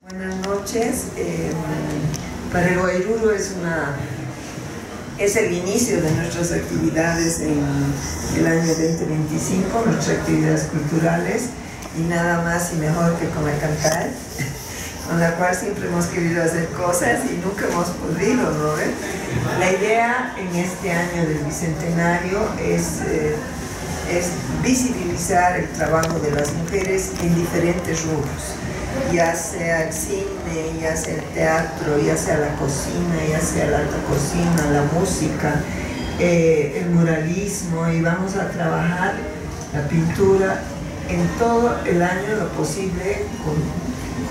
Buenas noches. Para el Guairuro es el inicio de nuestras actividades en el año 2025, nuestras actividades culturales, y nada más y mejor que con el cantar, con la cual siempre hemos querido hacer cosas y nunca hemos podido, ¿no? La idea en este año del Bicentenario es visibilizar el trabajo de las mujeres en diferentes rubros, ya sea el cine, ya sea el teatro, ya sea la cocina, ya sea la alta cocina, la música, el muralismo, y vamos a trabajar la pintura en todo el año lo posible,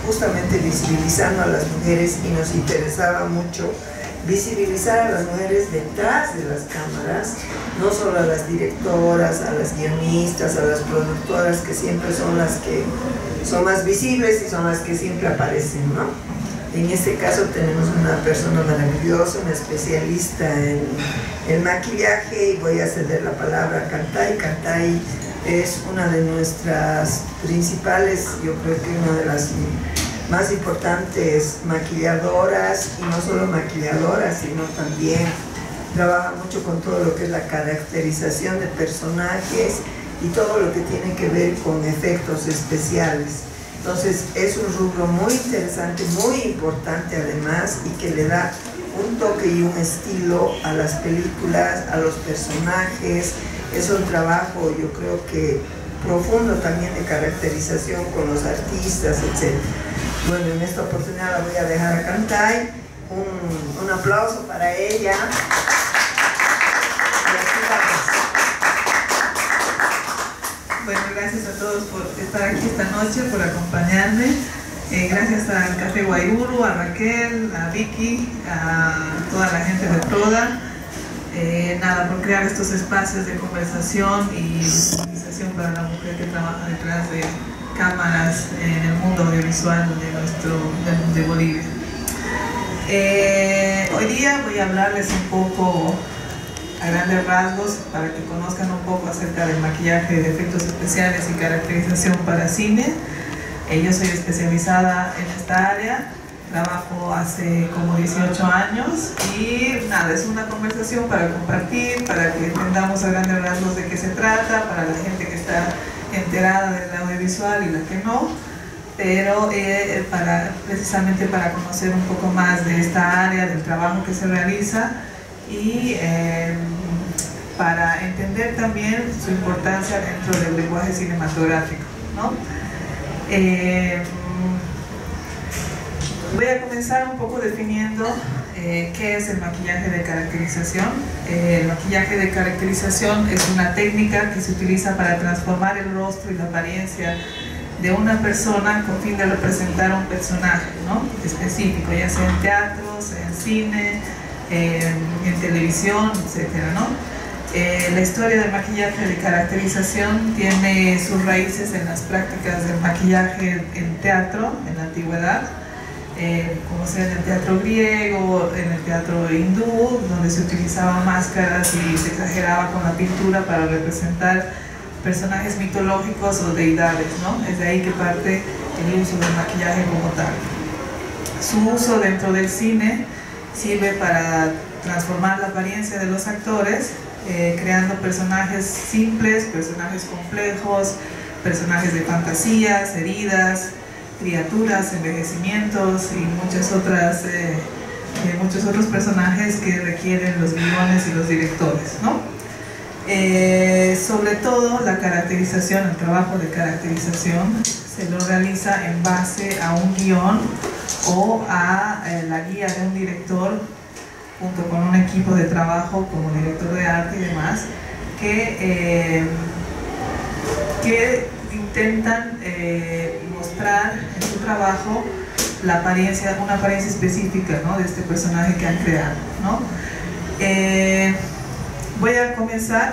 justamente visibilizando a las mujeres, y nos interesaba mucho visibilizar a las mujeres detrás de las cámaras, no solo a las directoras, a las guionistas, a las productoras, que siempre son las que son más visibles y son las que siempre aparecen, ¿no? En este caso tenemos una persona maravillosa, una especialista en maquillaje, y voy a ceder la palabra a Cantay. Cantay es una de nuestras principales, yo creo que una de las más importantes maquilladoras, y no solo maquilladoras, sino también trabaja mucho con todo lo que es la caracterización de personajes y todo lo que tiene que ver con efectos especiales. Entonces es un rubro muy interesante, muy importante además, y que le da un toque y un estilo a las películas, a los personajes. Es un trabajo, yo creo que profundo también, de caracterización con los artistas, etc. Bueno, en esta oportunidad la voy a dejar a Cantay. Un aplauso para ella. Bueno, gracias a todos por estar aquí esta noche, por acompañarme. Gracias al Café Guairuro, a Raquel, a Vicky, a toda la gente de Proda. Nada, por crear estos espacios de conversación y visibilización para la mujer que trabaja detrás de cámaras en el mundo audiovisual de Bolivia. Hoy día voy a hablarles un poco a grandes rasgos para que conozcan un poco acerca del maquillaje de efectos especiales y caracterización para cine. Yo soy especializada en esta área, trabajo hace como 18 años, y nada, es una conversación para compartir, para que entendamos a grandes rasgos de qué se trata, para la gente que está enterada del audiovisual y la que no, pero precisamente para conocer un poco más de esta área, del trabajo que se realiza, y para entender también su importancia dentro del lenguaje cinematográfico, ¿no? Voy a comenzar un poco definiendo qué es el maquillaje de caracterización. El maquillaje de caracterización es una técnica que se utiliza para transformar el rostro y la apariencia de una persona con fin de representar un personaje, ¿no?, específico, ya sea en teatros, en cine, en televisión, etcétera, ¿no? La historia del maquillaje de caracterización tiene sus raíces en las prácticas del maquillaje en teatro, en la antigüedad, como sea en el teatro griego, en el teatro hindú, donde se utilizaban máscaras y se exageraba con la pintura para representar personajes mitológicos o deidades, ¿no? Es de ahí que parte el uso del maquillaje como tal. Su uso dentro del cine sirve para transformar la apariencia de los actores, creando personajes simples, personajes complejos, personajes de fantasías, heridas, criaturas, envejecimientos y muchos otros personajes que requieren los guiones y los directores, ¿no? Sobre todo la caracterización, el trabajo de caracterización se lo realiza en base a un guión o a la guía de un director, junto con un equipo de trabajo como director de arte y demás, que intentan mostrar en su trabajo una apariencia específica, ¿no?, de este personaje que han creado, ¿no? Voy a comenzar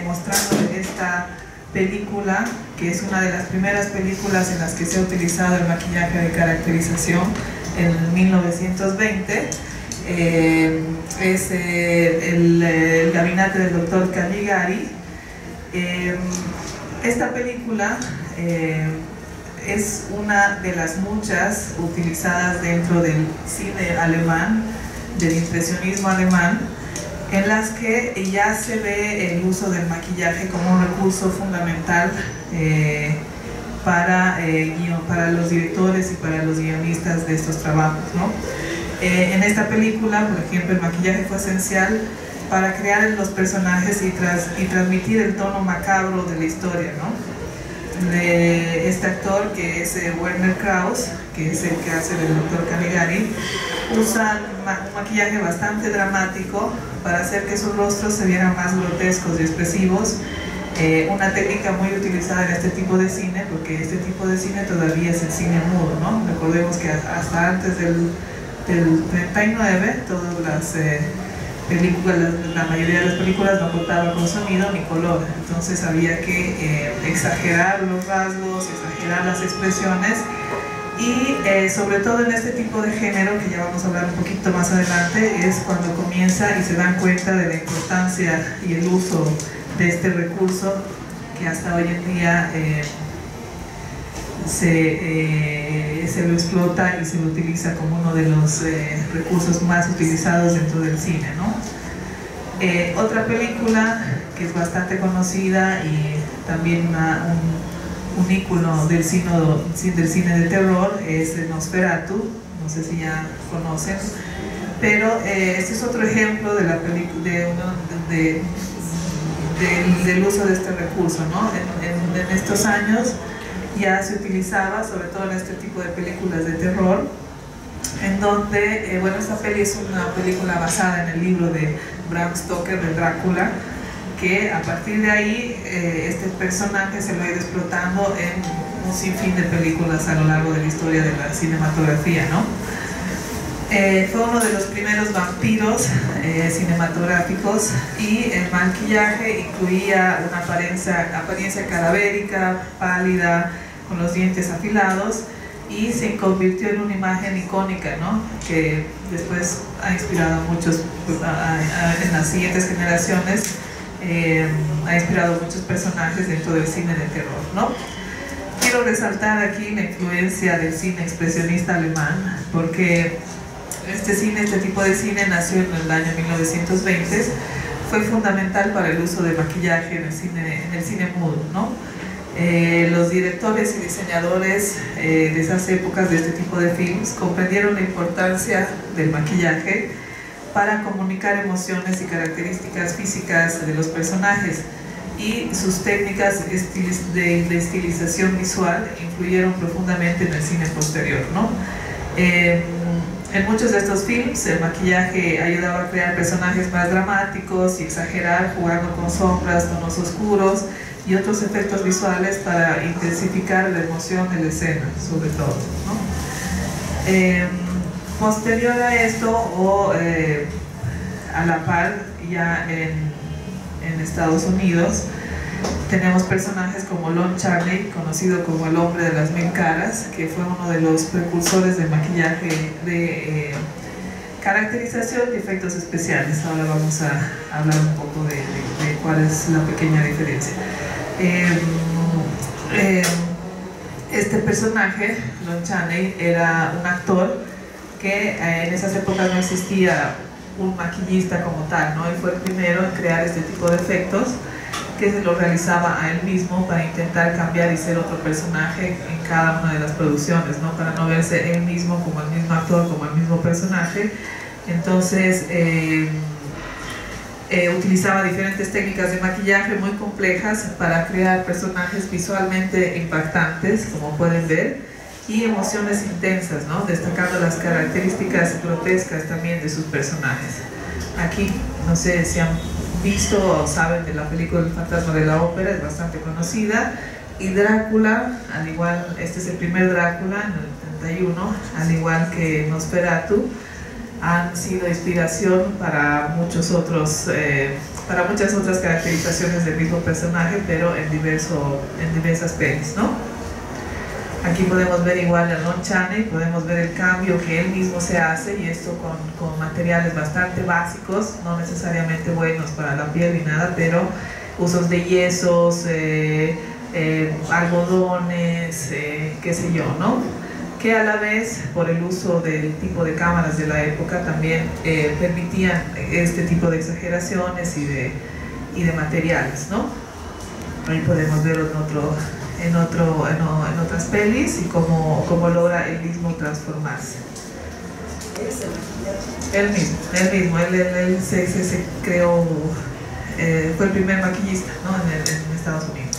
mostrándoles esta película, que es una de las primeras películas en las que se ha utilizado el maquillaje de caracterización, en 1920. Es el gabinete del doctor Caligari. Esta película es una de las muchas utilizadas dentro del cine alemán, del impresionismo alemán, en las que ya se ve el uso del maquillaje como un recurso fundamental para los directores y para los guionistas de estos trabajos, ¿no? En esta película, por ejemplo, el maquillaje fue esencial para crear los personajes y transmitir el tono macabro de la historia, ¿no? De este actor, que es Werner Krauss, que es el que hace del Dr. Caligari, usa un maquillaje bastante dramático para hacer que sus rostros se vieran más grotescos y expresivos. Una técnica muy utilizada en este tipo de cine, porque este tipo de cine todavía es el cine mudo, ¿no? Recordemos que hasta antes del 39 todas las películas, la mayoría de las películas no contaban con sonido ni color, entonces había que exagerar los rasgos, exagerar las expresiones, y sobre todo en este tipo de género, que ya vamos a hablar un poquito más adelante, es cuando comienza y se dan cuenta de la importancia y el uso de este recurso que hasta hoy en día se lo explota y se lo utiliza como uno de los recursos más utilizados dentro del cine, ¿no? Otra película que es bastante conocida y también un ícono del cine de terror es Nosferatu, no sé si ya conocen, pero este es otro ejemplo de la del uso de este recurso, ¿no? En estos años ya se utilizaba, sobre todo en este tipo de películas de terror, en donde, bueno, esta peli es una película basada en el libro de Bram Stoker de Drácula, que a partir de ahí este personaje se lo ha ido explotando en un sinfín de películas a lo largo de la historia de la cinematografía, ¿no? Fue uno de los primeros vampiros cinematográficos, y el maquillaje incluía una apariencia cadavérica, pálida, con los dientes afilados, y se convirtió en una imagen icónica, ¿no? Que después ha inspirado a muchos, en las siguientes generaciones, ha inspirado a muchos personajes dentro del cine de terror, ¿no? Quiero resaltar aquí la influencia del cine expresionista alemán, porque este tipo de cine nació en el año 1920, fue fundamental para el uso de maquillaje en el cine mudo, ¿no? Los directores y diseñadores de esas épocas de este tipo de films comprendieron la importancia del maquillaje para comunicar emociones y características físicas de los personajes, y sus técnicas de estilización visual influyeron profundamente en el cine posterior, ¿no? En muchos de estos films el maquillaje ayudaba a crear personajes más dramáticos y exagerar, jugando con sombras, tonos oscuros y otros efectos visuales para intensificar la emoción de la escena, sobre todo, ¿no? Posterior a esto, o a la par, ya en Estados Unidos, tenemos personajes como Lon Chaney, conocido como el hombre de las 1000 caras, que fue uno de los precursores de maquillaje de caracterización y efectos especiales. Ahora vamos a hablar un poco de cuál es la pequeña diferencia. Este personaje, Lon Chaney, era un actor que en esas épocas no existía un maquillista como tal, ¿no? Él fue el primero en crear este tipo de efectos, que se lo realizaba a él mismo para intentar cambiar y ser otro personaje en cada una de las producciones, ¿no? Para no verse él mismo como el mismo actor, como el mismo personaje. Entonces utilizaba diferentes técnicas de maquillaje muy complejas para crear personajes visualmente impactantes, como pueden ver, y emociones intensas, ¿no? Destacando las características grotescas también de sus personajes. Aquí, no sé si han visto o saben de la película El fantasma de la ópera, es bastante conocida, y Drácula, al igual, este es el primer Drácula en el 31, al igual que Nosferatu, han sido inspiración para muchas otras caracterizaciones del mismo personaje, pero en diversas pelis, ¿no? Aquí podemos ver igual a Lon Chaney, podemos ver el cambio que él mismo se hace, y esto con materiales bastante básicos, no necesariamente buenos para la piel ni nada, pero usos de yesos, algodones, qué sé yo, ¿no? Que a la vez, por el uso del tipo de cámaras de la época, también permitían este tipo de exageraciones y de materiales, ¿no? Ahí podemos verlo en otras pelis y cómo logra él mismo transformarse. Él mismo, él se creó, fue el primer maquillista, ¿no? en Estados Unidos.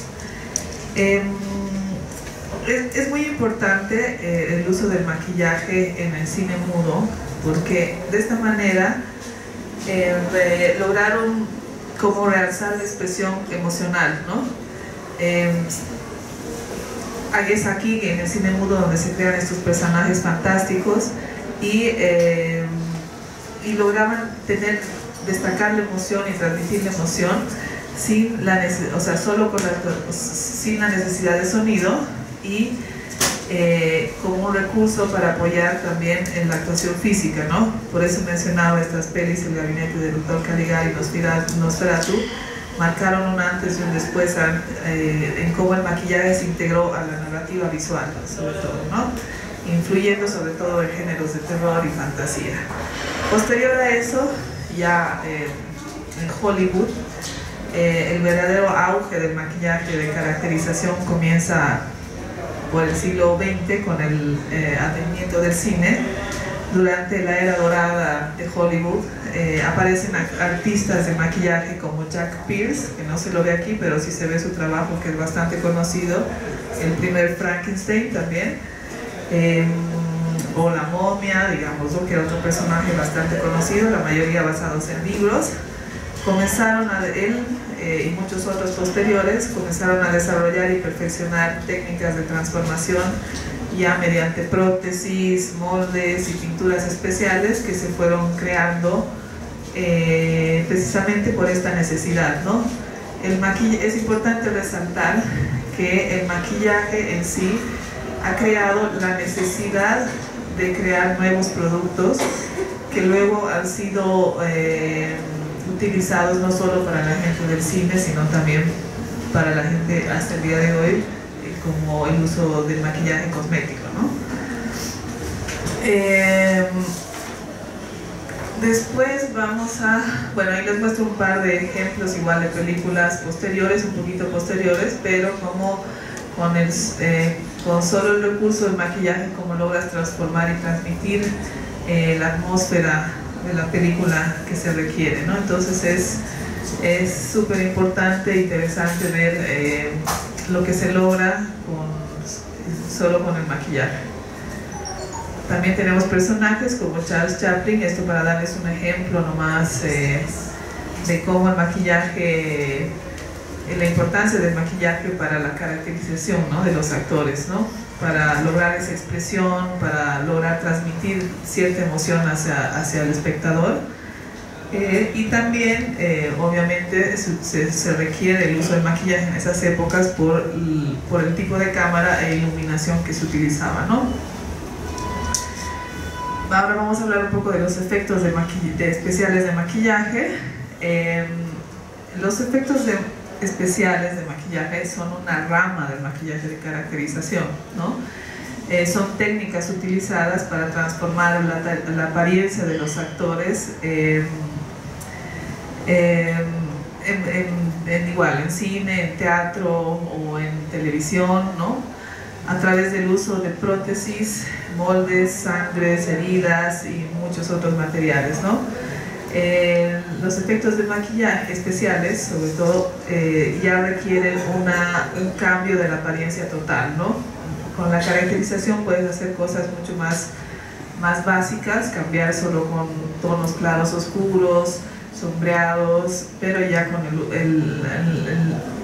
Es muy importante el uso del maquillaje en el cine mudo, porque de esta manera lograron como realzar la expresión emocional, ¿no? Es aquí en el cine mudo donde se crean estos personajes fantásticos y lograban destacar la emoción y transmitir la emoción sin la necesidad de sonido y como un recurso para apoyar también en la actuación física, ¿no? Por eso mencionaba estas pelis, El gabinete del Dr. Caligari y Nosferatu, marcaron un antes y un después en cómo el maquillaje se integró a la narrativa visual, sobre todo, ¿no? Influyendo sobre todo en géneros de terror y fantasía. Posterior a eso, ya en Hollywood, el verdadero auge del maquillaje de caracterización comienza por el siglo XX con el advenimiento del cine. Durante la era dorada de Hollywood aparecen artistas de maquillaje como Jack Pierce, que no se lo ve aquí, pero sí se ve su trabajo, que es bastante conocido, el primer Frankenstein también, o La momia, digamos, que era otro personaje bastante conocido, la mayoría basados en libros. Él y muchos otros posteriores comenzaron a desarrollar y perfeccionar técnicas de transformación ya mediante prótesis, moldes y pinturas especiales que se fueron creando precisamente por esta necesidad, ¿no? Es importante resaltar que el maquillaje en sí ha creado la necesidad de crear nuevos productos que luego han sido utilizados no solo para la gente del cine, sino también para la gente hasta el día de hoy, como el uso del maquillaje cosmético, ¿no? Después vamos bueno, ahí les muestro un par de ejemplos igual de películas posteriores, un poquito posteriores, pero como con solo el recurso del maquillaje, cómo logras transformar y transmitir la atmósfera de la película que se requiere, ¿no? Entonces es súper importante e interesante ver lo que se logra solo con el maquillaje. También tenemos personajes como Charles Chaplin, esto para darles un ejemplo nomás de cómo el maquillaje, la importancia del maquillaje para la caracterización, ¿no? de los actores, ¿no? Para lograr esa expresión, para lograr transmitir cierta emoción hacia el espectador. Y también, obviamente, se requiere el uso del maquillaje en esas épocas por el tipo de cámara e iluminación que se utilizaba, ¿no? Ahora vamos a hablar un poco de los efectos especiales de maquillaje. Los efectos especiales de maquillaje son una rama del maquillaje de caracterización, ¿no? Son técnicas utilizadas para transformar la apariencia de los actores igual en cine, en teatro o en televisión, ¿no? A través del uso de prótesis, moldes, sangres, heridas y muchos otros materiales, ¿no? Los efectos de maquillaje especiales, sobre todo, ya requieren un cambio de la apariencia total, ¿no? Con la caracterización puedes hacer cosas mucho más básicas, cambiar solo con tonos claros, oscuros, sombreados, pero ya con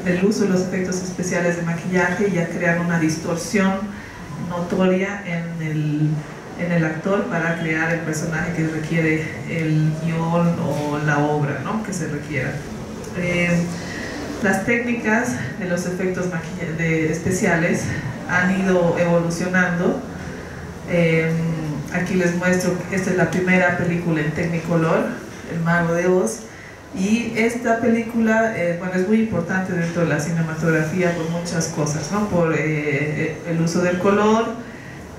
el uso de los efectos especiales de maquillaje ya crean una distorsión notoria en el actor para crear el personaje que requiere el guión o la obra, ¿no? que se requiera. Las técnicas de los efectos especiales han ido evolucionando. Aquí les muestro, esta es la primera película en Technicolor, El Mago de Oz, Y esta película, bueno, es muy importante dentro de la cinematografía por muchas cosas, ¿no? Por el uso del color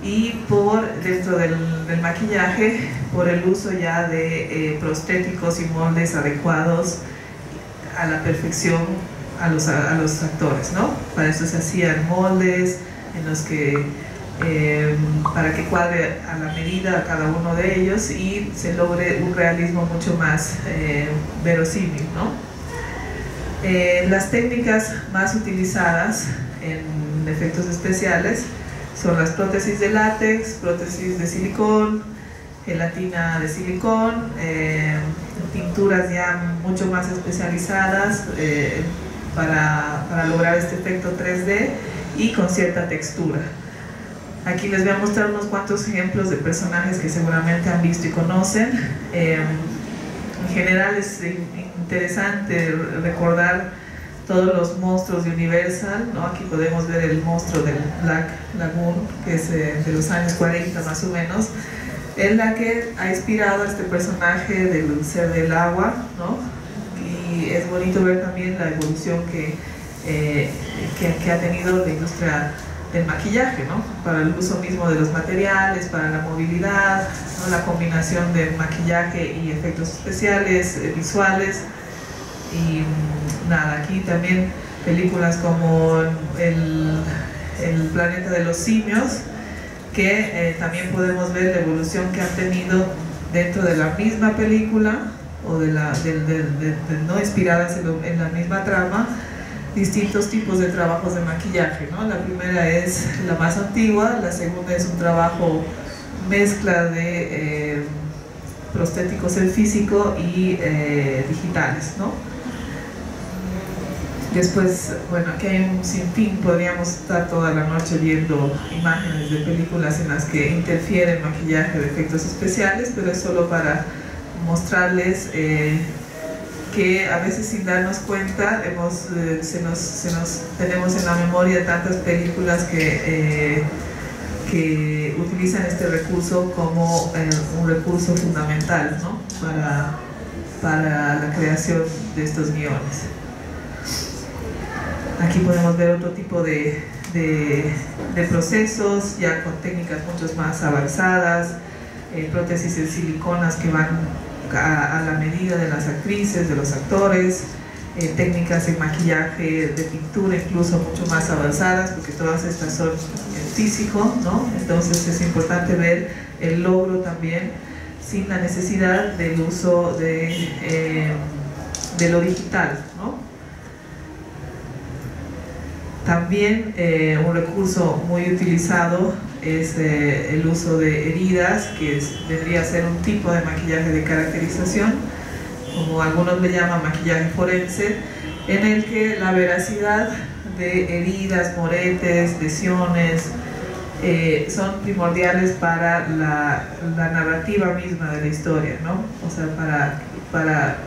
y por, dentro del maquillaje, por el uso ya de prostéticos y moldes adecuados a la perfección a los actores, ¿no? Para eso se hacían moldes en los que para que cuadre a la medida a cada uno de ellos y se logre un realismo mucho más verosímil, ¿no? Las técnicas más utilizadas en efectos especiales son las prótesis de látex, prótesis de silicón, gelatina de silicón, tinturas ya mucho más especializadas para lograr este efecto 3D y con cierta textura. Aquí les voy a mostrar unos cuantos ejemplos de personajes que seguramente han visto y conocen. En general es interesante recordar todos los monstruos de Universal, ¿no? Aquí podemos ver el monstruo del Black Lagoon, que es de los años 40 más o menos, en la que ha inspirado a este personaje del ser del agua, ¿no? Y es bonito ver también la evolución que ha tenido la industria del maquillaje, ¿no? Para el uso mismo de los materiales, para la movilidad, ¿no? La combinación de maquillaje y efectos especiales, visuales. Y nada, aquí también películas como el planeta de los simios, que también podemos ver la evolución que han tenido dentro de la misma película o no inspiradas en la misma trama, distintos tipos de trabajos de maquillaje, ¿no? La primera es la más antigua, la segunda es un trabajo mezcla de prostéticos en físico y digitales, ¿no? Después, bueno, aquí hay un sinfín, podríamos estar toda la noche viendo imágenes de películas en las que interfiere el maquillaje de efectos especiales, pero es solo para mostrarles que a veces sin darnos cuenta tenemos en la memoria tantas películas que utilizan este recurso como un recurso fundamental, ¿no? para la creación de estos guiones. Aquí podemos ver otro tipo de procesos, ya con técnicas mucho más avanzadas, prótesis en siliconas que van a la medida de las actrices, de los actores, técnicas en maquillaje de pintura incluso mucho más avanzadas, porque todas estas son en físico, ¿no? Entonces es importante ver el logro también sin la necesidad del uso de lo digital, ¿no? También un recurso muy utilizado es el uso de heridas, que vendría a ser un tipo de maquillaje de caracterización, como algunos le llaman maquillaje forense, en el que la veracidad de heridas, moretes, lesiones, son primordiales para la narrativa misma de la historia, ¿no? O sea, para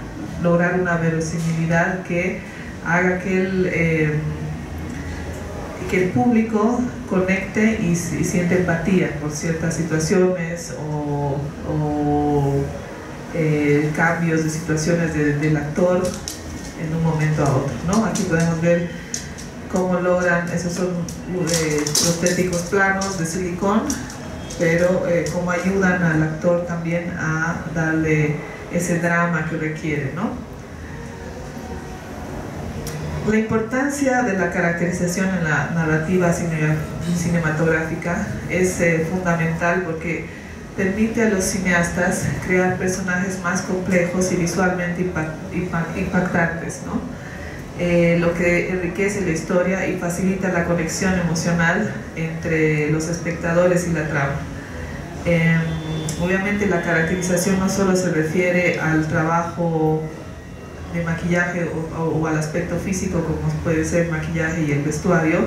lograr una verosimilidad que haga que el público conecte y siente empatía por ciertas situaciones o cambios de situaciones del actor en un momento a otro, ¿no? Aquí podemos ver cómo logran, esos son prostéticos planos de silicón, pero cómo ayudan al actor también a darle ese drama que requiere, ¿no? La importancia de la caracterización en la narrativa cinematográfica es fundamental porque permite a los cineastas crear personajes más complejos y visualmente impactantes, ¿no? Lo que enriquece la historia y facilita la conexión emocional entre los espectadores y la trama. Obviamente la caracterización no solo se refiere al trabajo de maquillaje o al aspecto físico, como puede ser el maquillaje y el vestuario,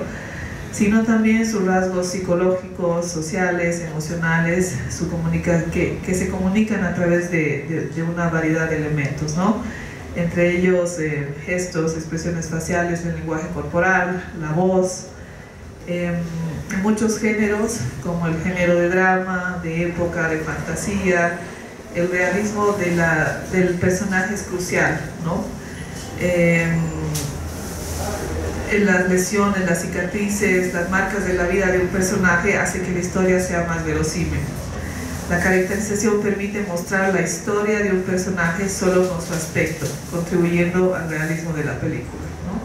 sino también sus rasgos psicológicos, sociales, emocionales, que se comunican a través de una variedad de elementos, ¿no? Entre ellos gestos, expresiones faciales, el lenguaje corporal, la voz. En muchos géneros, como el género de drama, de época, de fantasía, el realismo del personaje es crucial, ¿no? En las lesiones, las cicatrices, las marcas de la vida de un personaje hace que la historia sea más verosímil. La caracterización permite mostrar la historia de un personaje solo con su aspecto, contribuyendo al realismo de la película, ¿no?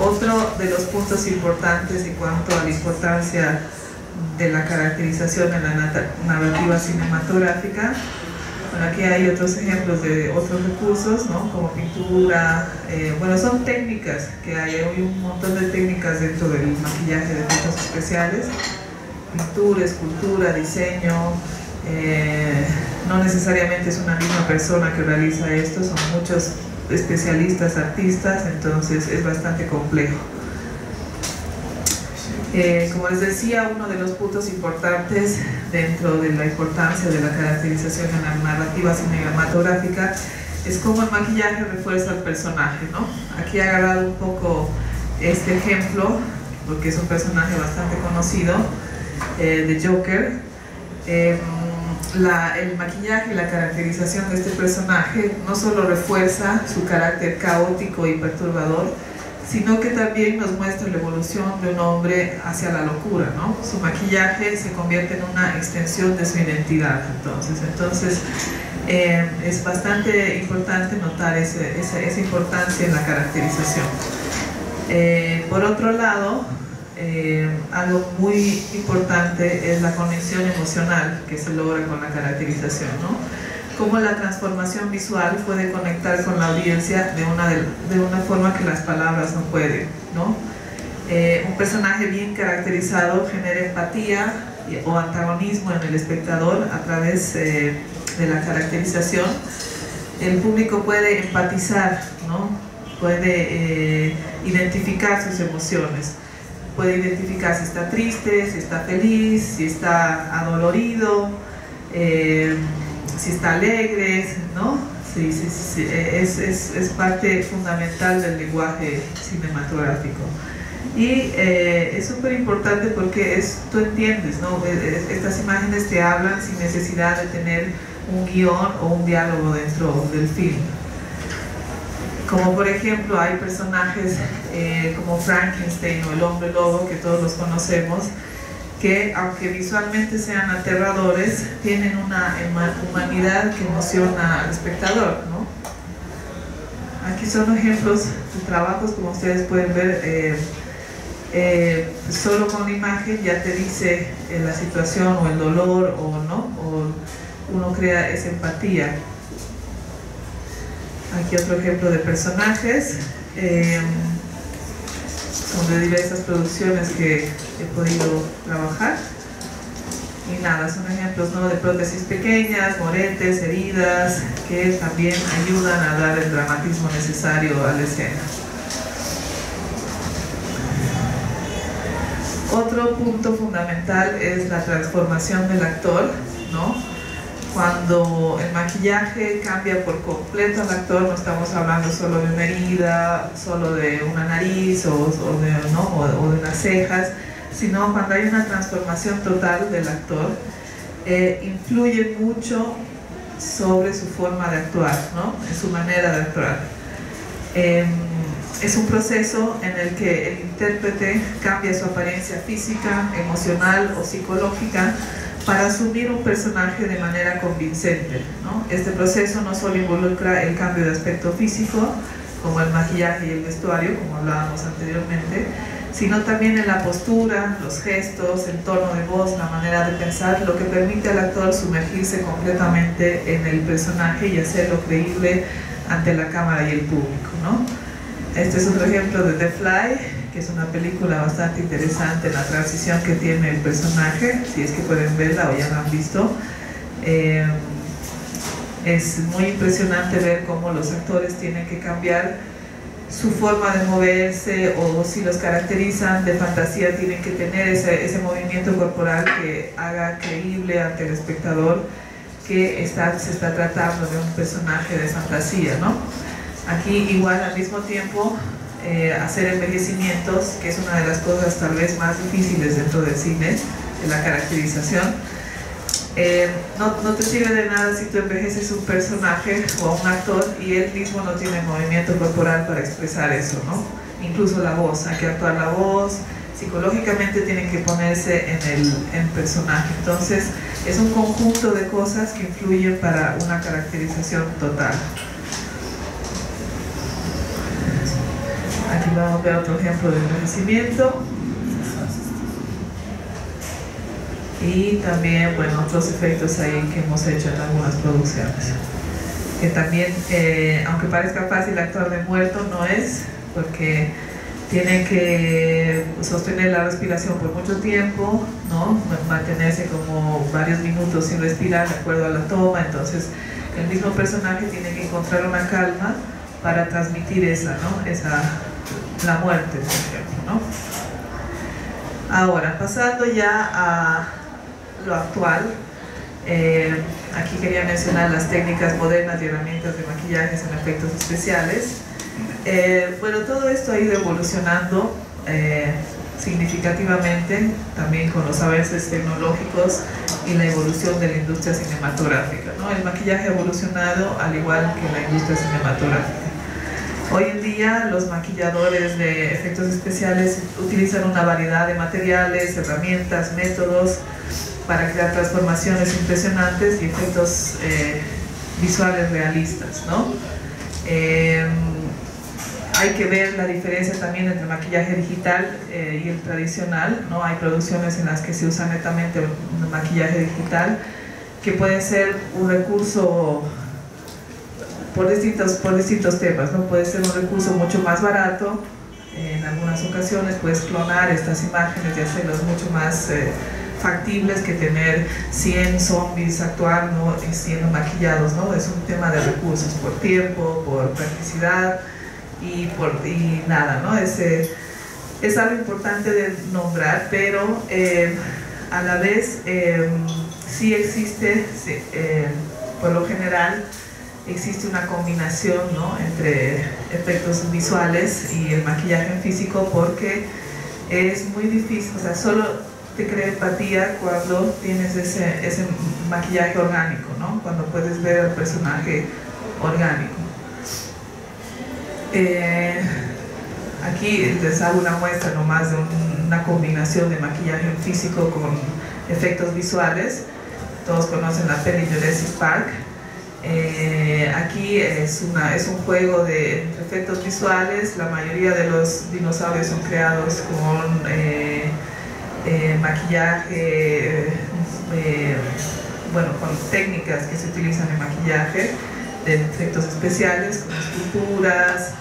Otro de los puntos importantes en cuanto a la importancia de la caracterización en la narrativa cinematográfica. Bueno, aquí hay otros ejemplos de otros recursos, ¿no? Como pintura, bueno, son técnicas que hay un montón de técnicas dentro del maquillaje de efectos especiales, pintura, escultura, diseño, no necesariamente es una misma persona que realiza esto, son muchos especialistas, artistas, entonces es bastante complejo. Como les decía, uno de los puntos importantes dentro de la importancia de la caracterización en la narrativa cinematográfica es cómo el maquillaje refuerza al personaje, ¿no? Aquí he agarrado un poco este ejemplo, porque es un personaje bastante conocido, de Joker. El maquillaje y la caracterización de este personaje no solo refuerza su carácter caótico y perturbador, sino que también nos muestra la evolución de un hombre hacia la locura, ¿no? Su maquillaje se convierte en una extensión de su identidad, entonces es bastante importante notar esa importancia en la caracterización. Por otro lado, algo muy importante es la conexión emocional que se logra con la caracterización, ¿no? Cómo la transformación visual puede conectar con la audiencia de una forma que las palabras no pueden, ¿no? Un personaje bien caracterizado genera empatía o antagonismo en el espectador a través de la caracterización. El público puede empatizar, ¿no? Puede identificar sus emociones, puede identificar si está triste, si está feliz, si está adolorido, si está alegre, ¿no? Sí, es parte fundamental del lenguaje cinematográfico. Y es súper importante porque tú entiendes, ¿no? Estas imágenes te hablan sin necesidad de tener un guión o un diálogo dentro del film. Como por ejemplo hay personajes como Frankenstein o el hombre lobo, que todos los conocemos, que aunque visualmente sean aterradores, tienen una humanidad que emociona al espectador, ¿no? Aquí son ejemplos de trabajos, como ustedes pueden ver, solo con la imagen ya te dice la situación o el dolor, o no, o uno crea esa empatía. Aquí otro ejemplo de personajes. Son de diversas producciones que he podido trabajar. Y nada, son ejemplos, ¿no? De prótesis pequeñas, moretes, heridas, que también ayudan a dar el dramatismo necesario a la escena. Otro punto fundamental es la transformación del actor, ¿no? Cuando el maquillaje cambia por completo al actor, no estamos hablando solo de una herida, solo de una nariz o de unas cejas, sino cuando hay una transformación total del actor, influye mucho sobre su forma de actuar, ¿no? En su manera de actuar. Es un proceso en el que el intérprete cambia su apariencia física, emocional o psicológica para asumir un personaje de manera convincente, ¿no? Este proceso no solo involucra el cambio de aspecto físico, como el maquillaje y el vestuario, como hablábamos anteriormente, sino también en la postura, los gestos, el tono de voz, la manera de pensar, lo que permite al actor sumergirse completamente en el personaje y hacerlo creíble ante la cámara y el público, ¿no? Este es otro ejemplo de The Fly, que es una película bastante interesante en la transición que tiene el personaje, si es que pueden verla o ya la han visto. Es muy impresionante ver cómo los actores tienen que cambiar su forma de moverse, o si los caracterizan de fantasía tienen que tener ese movimiento corporal que haga creíble ante el espectador que se está tratando de un personaje de fantasía, ¿no? Aquí igual al mismo tiempo hacer envejecimientos, que es una de las cosas tal vez más difíciles dentro del cine, la caracterización. No te sirve de nada si tú envejeces un personaje o a un actor y él mismo no tiene movimiento corporal para expresar eso, ¿no? Incluso la voz, hay que actuar la voz, psicológicamente tienen que ponerse en el personaje. Entonces es un conjunto de cosas que influyen para una caracterización total. Aquí vamos a ver otro ejemplo de envejecimiento. Y también, bueno, otros efectos ahí que hemos hecho en algunas producciones. Que también, aunque parezca fácil actuar de muerto, no es, porque tienen que sostener la respiración por mucho tiempo, ¿no? Mantenerse como varios minutos sin respirar de acuerdo a la toma. Entonces, el mismo personaje tiene que encontrar una calma para transmitir esa, ¿no? La muerte, por ejemplo, ¿no? Ahora, pasando ya a lo actual, aquí quería mencionar las técnicas modernas y herramientas de maquillajes en efectos especiales. Bueno, todo esto ha ido evolucionando significativamente, también con los avances tecnológicos y la evolución de la industria cinematográfica, ¿no? El maquillaje ha evolucionado al igual que la industria cinematográfica. Hoy en día los maquilladores de efectos especiales utilizan una variedad de materiales, herramientas, métodos para crear transformaciones impresionantes y efectos visuales realistas, ¿no? Hay que ver la diferencia también entre el maquillaje digital y el tradicional, ¿no? Hay producciones en las que se usa netamente un maquillaje digital, que puede ser un recurso por distintos temas, ¿no? Puede ser un recurso mucho más barato, en algunas ocasiones puedes clonar estas imágenes y hacerlas mucho más factibles que tener 100 zombies actuando y siendo maquillados, ¿no? Es un tema de recursos, por tiempo, por practicidad y nada, ¿no? Es algo importante de nombrar, pero a la vez sí existe, por lo general, existe una combinación, ¿no? Entre efectos visuales y el maquillaje en físico, porque es muy difícil, o sea, solo te crea empatía cuando tienes ese maquillaje orgánico, ¿no? Cuando puedes ver al personaje orgánico. Aquí les hago una muestra nomás de una combinación de maquillaje en físico con efectos visuales. Todos conocen la peli Jurassic Park. Aquí es un juego de efectos visuales. La mayoría de los dinosaurios son creados con maquillaje, bueno, con técnicas que se utilizan en maquillaje de efectos especiales, como esculturas,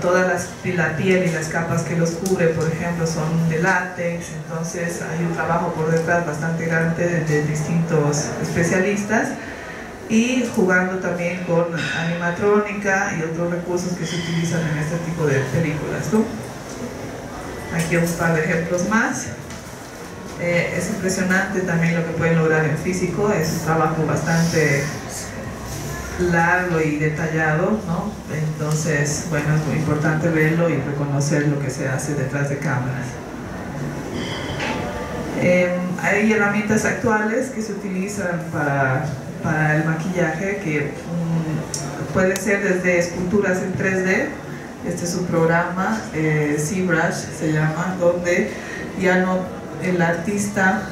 toda la piel y las capas que los cubre, por ejemplo, son de látex. Entonces hay un trabajo por detrás bastante grande de distintos especialistas, y jugando también con animatrónica y otros recursos que se utilizan en este tipo de películas, ¿no? Aquí un par de ejemplos más. Es impresionante también lo que pueden lograr en físico. Es un trabajo bastante largo y detallado, ¿no? Entonces, bueno, es muy importante verlo y reconocer lo que se hace detrás de cámaras. Hay herramientas actuales que se utilizan para el maquillaje, que pueden ser desde esculturas en 3D. Este es un programa, ZBrush se llama, donde ya no, el artista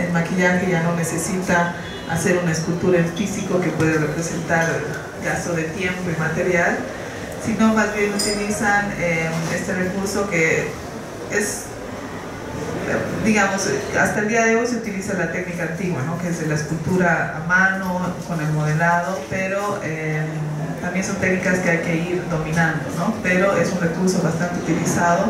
en maquillaje ya no necesita hacer una escultura en físico que puede representar gasto de tiempo y material, sino más bien utilizan este recurso que es, digamos, hasta el día de hoy se utiliza la técnica antigua, ¿no? Que es de la escultura a mano con el modelado, pero también son técnicas que hay que ir dominando, ¿no? Pero es un recurso bastante utilizado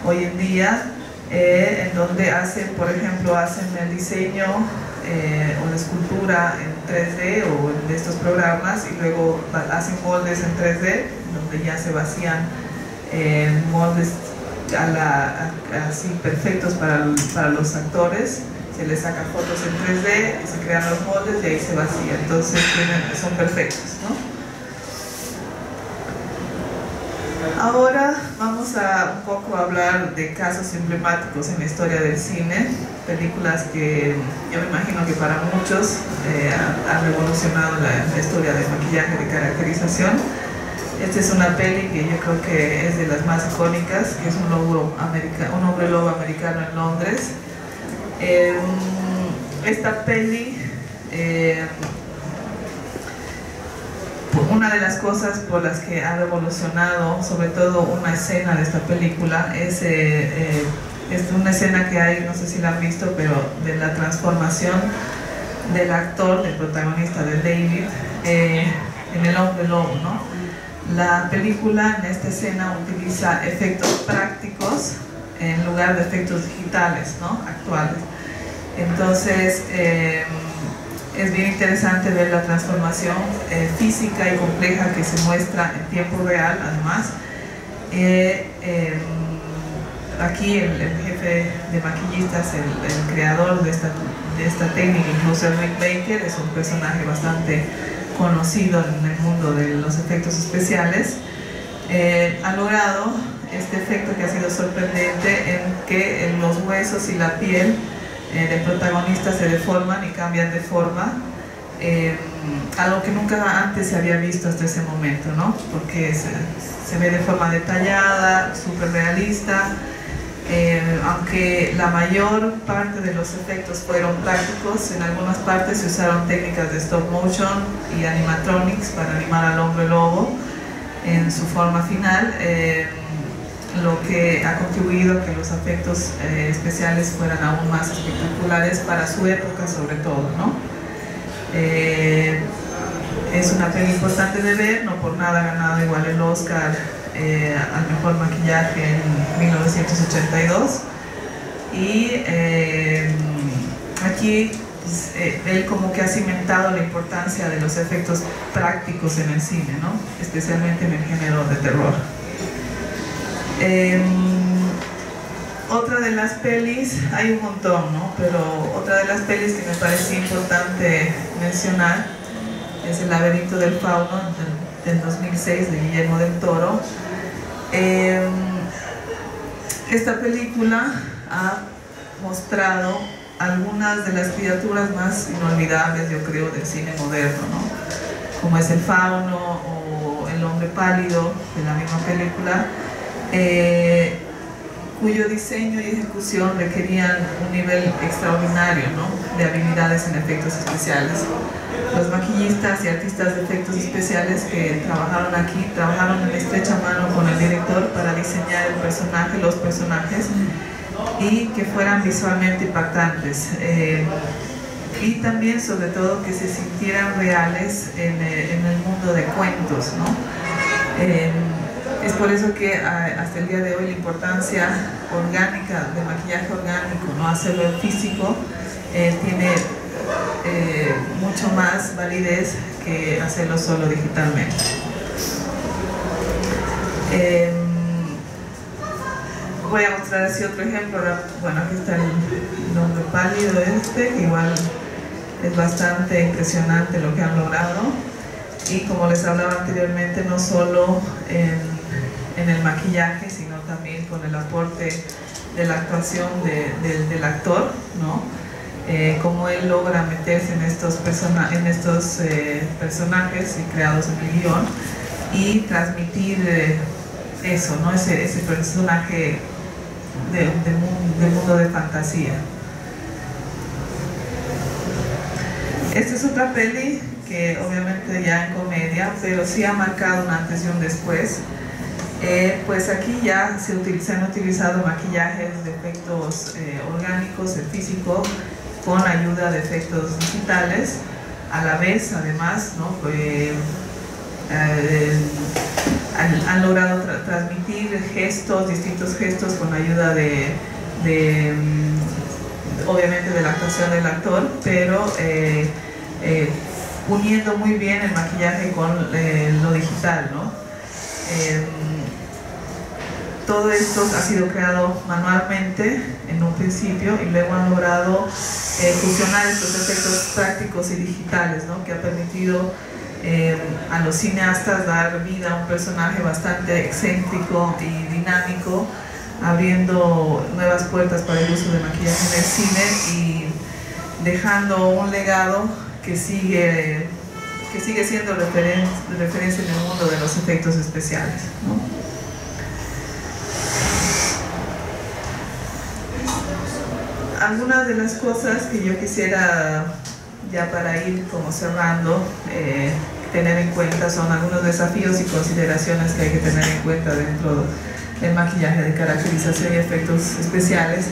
hoy en día, en donde hacen, por ejemplo, hacen el diseño o la escultura en 3D o en estos programas, y luego hacen moldes en 3D, donde ya se vacían moldes así perfectos para los actores. Se les saca fotos en 3D, se crean los moldes y ahí se vacía. Entonces son perfectos, ¿no? Ahora vamos a un poco hablar de casos emblemáticos en la historia del cine, películas que yo me imagino que para muchos han revolucionado la historia del maquillaje de caracterización. Esta es una peli que yo creo que es de las más icónicas, que es un hombre lobo americano en Londres. Esta peli, una de las cosas por las que ha revolucionado, sobre todo una escena de esta película, es una escena que hay, no sé si la han visto, pero de la transformación del actor, del protagonista de David, en el hombre lobo, ¿no? La película en esta escena utiliza efectos prácticos en lugar de efectos digitales, ¿no? Actuales. Entonces, es bien interesante ver la transformación física y compleja que se muestra en tiempo real, además. Aquí el jefe de maquillistas, el creador de esta técnica, incluso Rick Baker, es un personaje bastante conocido en el mundo de los efectos especiales. Ha logrado este efecto que ha sido sorprendente, en que los huesos y la piel del protagonista se deforman y cambian de forma, algo que nunca antes se había visto hasta ese momento, ¿no? Porque se ve de forma detallada, súper realista, aunque la mayor parte de los efectos fueron prácticos, en algunas partes se usaron técnicas de stop motion y animatronics para animar al hombre lobo en su forma final, lo que ha contribuido a que los efectos especiales fueran aún más espectaculares para su época, sobre todo, ¿no? Es una peli importante de ver, no por nada ha ganado igual el Oscar al mejor maquillaje en 1982, y aquí pues, él como que ha cimentado la importancia de los efectos prácticos en el cine, ¿no? Especialmente en el género de terror. Otra de las pelis, hay un montón, ¿no? Pero otra de las pelis que me parecía importante mencionar es El laberinto del fauno, del 2006, de Guillermo del Toro. Esta película ha mostrado algunas de las criaturas más inolvidables, yo creo, del cine moderno, ¿no? Como es el fauno o el hombre pálido de la misma película, cuyo diseño y ejecución requerían un nivel extraordinario, ¿no? De habilidades en efectos especiales. Los maquillistas y artistas de efectos especiales que trabajaron aquí, trabajaron en estrecha mano con el director para diseñar el personaje, los personajes, y que fueran visualmente impactantes. Y también, sobre todo, que se sintieran reales en el mundo de cuentos, ¿no? Es por eso que hasta el día de hoy la importancia orgánica, del maquillaje orgánico, no hacerlo en físico, tiene mucho más validez que hacerlo solo digitalmente. Voy a mostrar así otro ejemplo. Bueno, aquí está el hombre pálido que igual es bastante impresionante lo que han logrado. Y como les hablaba anteriormente, no solo en el maquillaje, sino también con el aporte de la actuación del actor, ¿no? Cómo él logra meterse en estos personajes creados en el guión y transmitir eso, ¿no? Ese personaje de mundo de fantasía. Esta es otra peli que obviamente ya en comedia, pero sí ha marcado un antes y un después. Pues aquí ya se han utilizado maquillajes de efectos orgánicos, el físico, con ayuda de efectos digitales, a la vez, además, ¿no? Han logrado transmitir distintos gestos con ayuda obviamente de la actuación del actor, pero uniendo muy bien el maquillaje con lo digital, ¿no? Todo esto ha sido creado manualmente en un principio y luego han logrado fusionar estos efectos prácticos y digitales, ¿no? Que ha permitido a los cineastas dar vida a un personaje bastante excéntrico y dinámico, abriendo nuevas puertas para el uso de maquillaje en el cine y dejando un legado que sigue siendo referencia en el mundo de los efectos especiales, ¿no? Algunas de las cosas que yo quisiera, ya para ir como cerrando, tener en cuenta son algunos desafíos y consideraciones que hay que tener en cuenta dentro del maquillaje de caracterización y efectos especiales.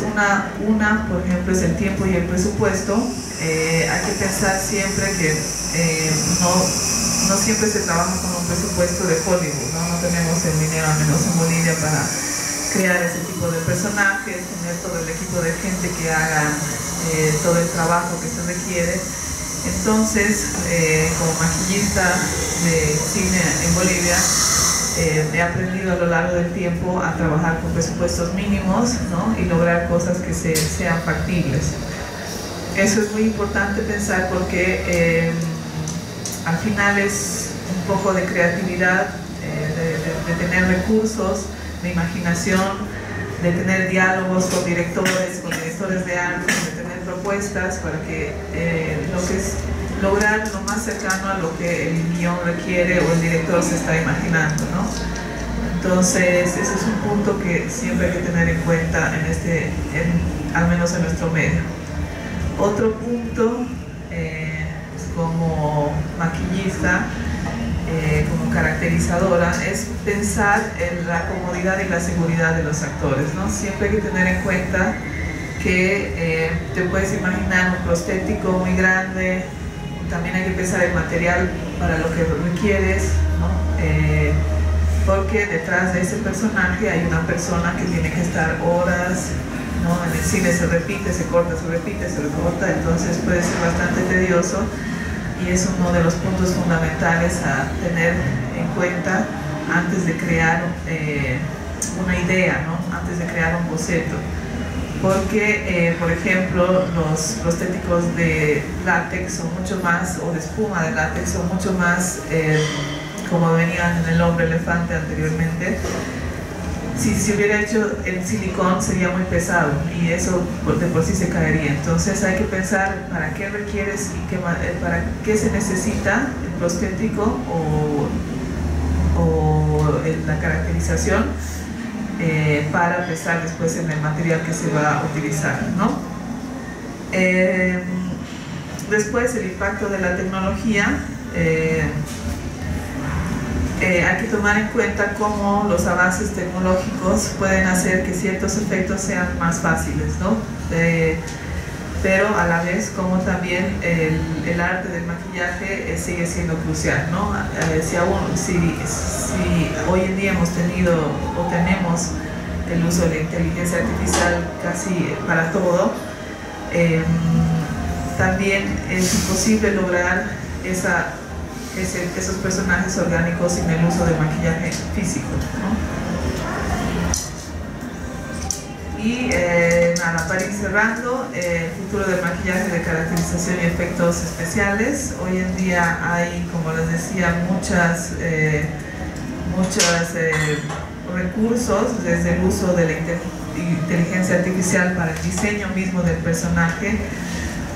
Una, por ejemplo, es el tiempo y el presupuesto. Hay que pensar siempre que no siempre se trabaja con un presupuesto de Hollywood, ¿no? No tenemos el dinero, al menos en Bolivia, para crear ese tipo de personajes, tener todo el equipo de gente que haga todo el trabajo que se requiere. Entonces, como maquillista de cine en Bolivia, he aprendido a lo largo del tiempo a trabajar con presupuestos mínimos, ¿no? Y lograr cosas que sean factibles. Eso es muy importante pensar porque al final es un poco de creatividad, de tener recursos, de imaginación, de tener diálogos con directores de arte, de tener propuestas para que lo que es lograr lo más cercano a lo que el guión requiere o el director se está imaginando, ¿no? Entonces ese es un punto que siempre hay que tener en cuenta al menos en nuestro medio. Otro punto, como maquillista, como caracterizadora, es pensar en la comodidad y la seguridad de los actores, ¿no? Siempre hay que tener en cuenta que te puedes imaginar un prostético muy grande, también hay que pensar el material para lo que requieres, ¿no? Porque detrás de ese personaje hay una persona que tiene que estar horas, ¿no? En el cine se repite, se corta, se repite, se recorta, entonces puede ser bastante tedioso. Y es uno de los puntos fundamentales a tener en cuenta antes de crear una idea, ¿no? Antes de crear un boceto. Porque, por ejemplo, los prostéticos de látex son mucho más, o de espuma de látex son mucho más, como venían en el hombre elefante anteriormente. Si se hubiera hecho en silicón sería muy pesado y eso de por sí se caería. Entonces hay que pensar para qué requieres y para qué se necesita el prostético o la caracterización para pensar después en el material que se va a utilizar, ¿no? Después el impacto de la tecnología. Hay que tomar en cuenta cómo los avances tecnológicos pueden hacer que ciertos efectos sean más fáciles, ¿no? Pero a la vez como también el arte del maquillaje sigue siendo crucial, ¿no? Si hoy en día hemos tenido o tenemos el uso de la inteligencia artificial casi para todo, también es imposible lograr esos personajes orgánicos sin el uso de maquillaje físico, ¿no? Y nada, para ir cerrando, el futuro del maquillaje de caracterización y efectos especiales. Hoy en día hay, como les decía, muchos recursos, desde el uso de la inteligencia artificial para el diseño mismo del personaje,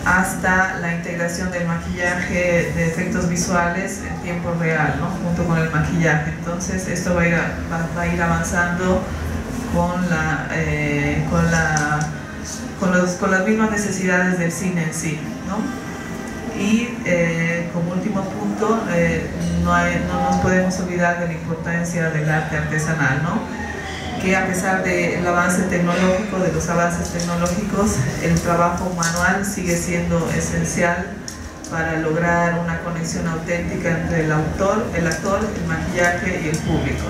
hasta la integración del maquillaje de efectos visuales en tiempo real, ¿no? Junto con el maquillaje. Entonces esto va a ir avanzando con las mismas necesidades del cine en sí, ¿no? Y como último punto, no nos podemos olvidar de la importancia del arte artesanal, ¿no? Que a pesar del avance tecnológico, de los avances tecnológicos, el trabajo manual sigue siendo esencial para lograr una conexión auténtica entre el actor, el maquillaje y el público.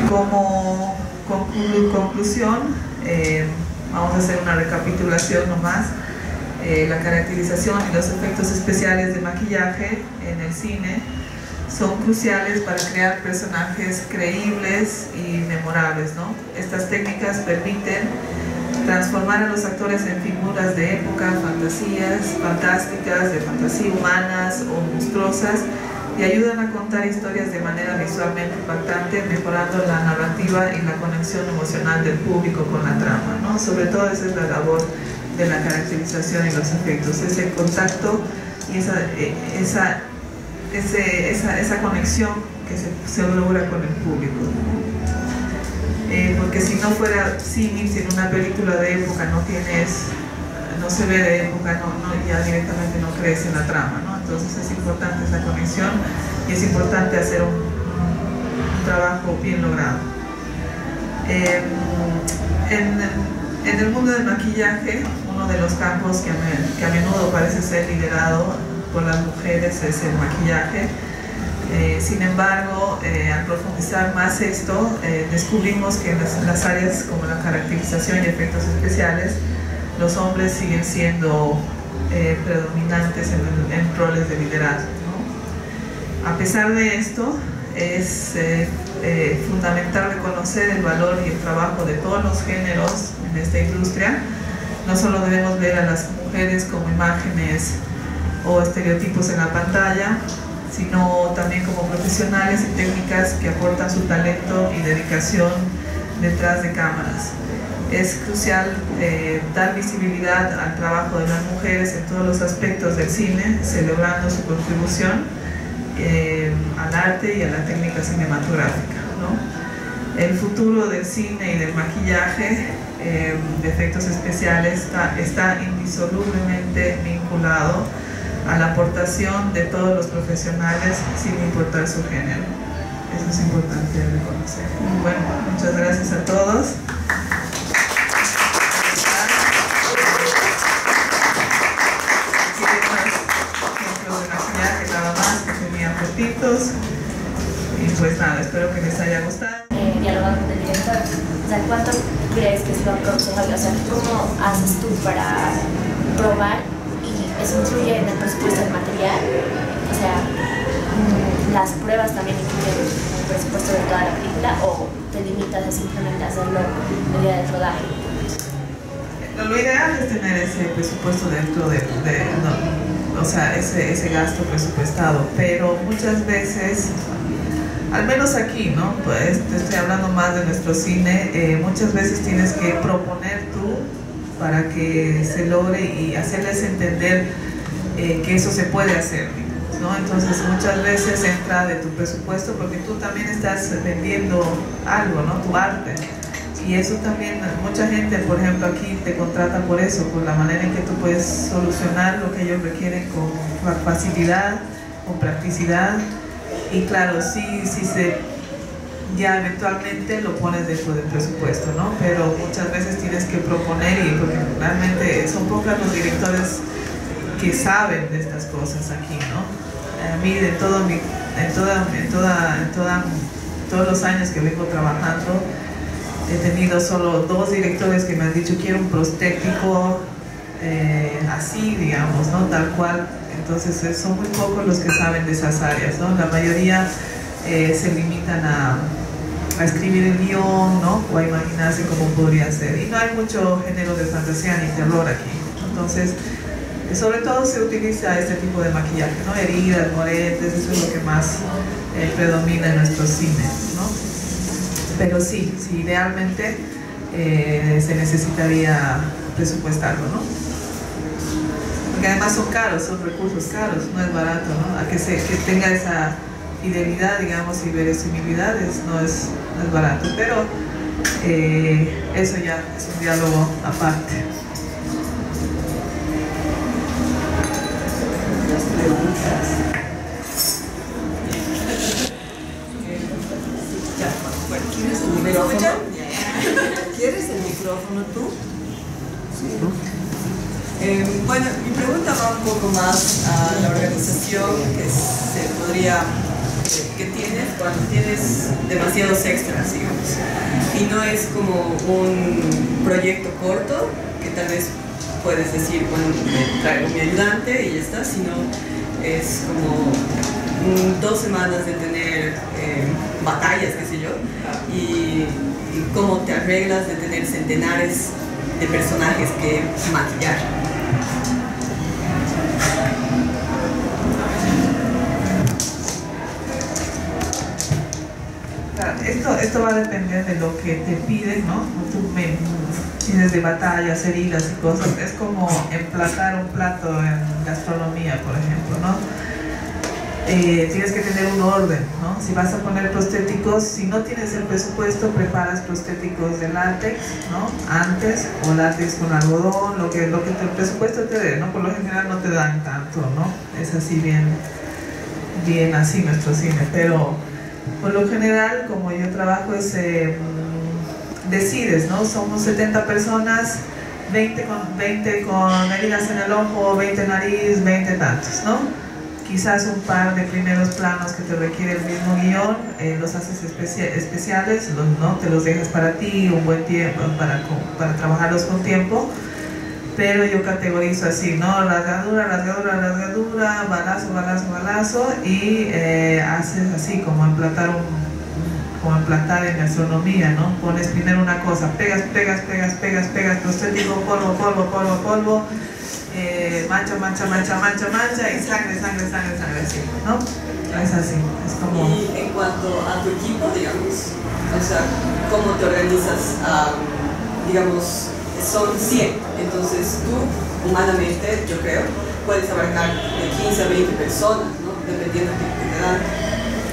Como conclusión, vamos a hacer una recapitulación nomás. La caracterización y los efectos especiales de maquillaje en el cine son cruciales para crear personajes creíbles y memorables, ¿no? Estas técnicas permiten transformar a los actores en figuras de época, fantasías, fantásticas, de fantasía humanas o monstruosas, y ayudan a contar historias de manera visualmente impactante, mejorando la narrativa y la conexión emocional del público con la trama, ¿no? Sobre todo esa es la labor de la caracterización y los efectos, ese contacto y esa conexión que se logra con el público. Porque si no fuera símil, si en una película de época no se ve de época, ya directamente no crees en la trama, ¿no? Entonces es importante esa conexión y es importante hacer un trabajo bien logrado. En el mundo del maquillaje, uno de los campos que a menudo parece ser liderado por las mujeres es el maquillaje. Sin embargo, al profundizar más esto, descubrimos que en las áreas como la caracterización y efectos especiales, los hombres siguen siendo predominantes en roles de liderazgo, ¿no? A pesar de esto, es fundamental reconocer el valor y el trabajo de todos los géneros en esta industria. No solo debemos ver a las mujeres como imágenes o estereotipos en la pantalla, sino también como profesionales y técnicas que aportan su talento y dedicación detrás de cámaras. Es crucial dar visibilidad al trabajo de las mujeres en todos los aspectos del cine, celebrando su contribución al arte y a la técnica cinematográfica, ¿no? El futuro del cine y del maquillaje de efectos especiales está indisolublemente vinculado a la aportación de todos los profesionales sin importar su género. Eso es importante reconocer. Bueno, muchas gracias a todos. Aquí hay más ejemplos de maquillaje, nada más, que tenían cortitos. Y pues nada, espero que les haya gustado. Dialogando con el director, o sea, ¿cuánto crees que es lo aconsejable? O sea, ¿cómo haces tú para probar y eso influye en el presupuesto del material? O sea, ¿las pruebas también incluyen el presupuesto de toda la película o te limitas a simplemente hacerlo el día del rodaje? Lo ideal es tener ese presupuesto dentro o sea, ese gasto presupuestado, pero muchas veces, al menos aquí, ¿no? Pues te estoy hablando más de nuestro cine, muchas veces tienes que proponer tú para que se logre y hacerles entender que eso se puede hacer, ¿no? Entonces muchas veces entra de tu presupuesto porque tú también estás vendiendo algo, ¿no? Tu arte. Y eso también, mucha gente, por ejemplo, aquí te contrata por eso, por la manera en que tú puedes solucionar lo que ellos requieren con facilidad, con practicidad. Y claro, sí ya eventualmente lo pones dentro del presupuesto, ¿no? Pero muchas veces tienes que proponer, y porque realmente son pocos los directores que saben de estas cosas aquí, ¿no? A mí todos los años que vengo trabajando, he tenido solo 2 directores que me han dicho quiero un prostético así, digamos, ¿no? Tal cual. Entonces son muy pocos los que saben de esas áreas, ¿no? La mayoría se limitan a escribir el guión, ¿no? O a imaginarse cómo podría ser. Y no hay mucho género de fantasía ni terror aquí. Entonces, sobre todo se utiliza este tipo de maquillaje, ¿no? Heridas, moretes, eso es lo que más predomina en nuestros cines, ¿no? Pero sí, idealmente se necesitaría presupuestarlo, ¿no? Porque además son caros, son recursos caros, no es barato, ¿no? A que tenga esa fidelidad, digamos, y verosimilidades, no es barato, pero eso ya es un diálogo aparte. Las preguntas. ¿Quieres el micrófono? ¿Quieres el micrófono tú? Sí. Bueno, mi pregunta va un poco más a la organización que tienes cuando tienes demasiados extras, digamos. Y no es como un proyecto corto, que tal vez puedes decir, bueno, me traigo mi ayudante y ya está, sino es como 2 semanas de tener batallas, qué sé yo, y cómo te arreglas de tener centenares de personajes que maquillar. Esto va a depender de lo que te piden, ¿no? Tú me tienes de batallas, heridas y cosas. Es como emplatar un plato en gastronomía, por ejemplo, ¿no? Tienes que tener un orden, ¿no? Si vas a poner prostéticos, si no tienes el presupuesto, preparas prostéticos de látex, ¿no? Antes, o látex con algodón, lo que el presupuesto te dé, ¿no? Por lo general no te dan tanto, ¿no? Es así bien así nuestro cine, pero por lo general, como yo trabajo, decides, ¿no? Somos 70 personas, 20 con heridas en el ojo, 20 nariz, 20 tantos, ¿no? Quizás un par de primeros planos que te requiere el mismo guión, los haces especiales, ¿no? Te los dejas para ti, un buen tiempo, para trabajarlos con tiempo. Pero yo categorizo así, ¿no? Rasgadura, rasgadura, rasgadura, balazo, balazo, balazo, y haces así como emplatar en gastronomía, ¿no? Pones primero una cosa, pegas, prostético, polvo, mancha, y sangre, así, ¿no? Es así, es como... Y en cuanto a tu equipo, digamos, o sea, ¿cómo te organizas? Digamos, son 100, entonces tú, humanamente, yo creo, puedes abarcar de 15 a 20 personas, ¿no? Dependiendo del tiempo que te dan.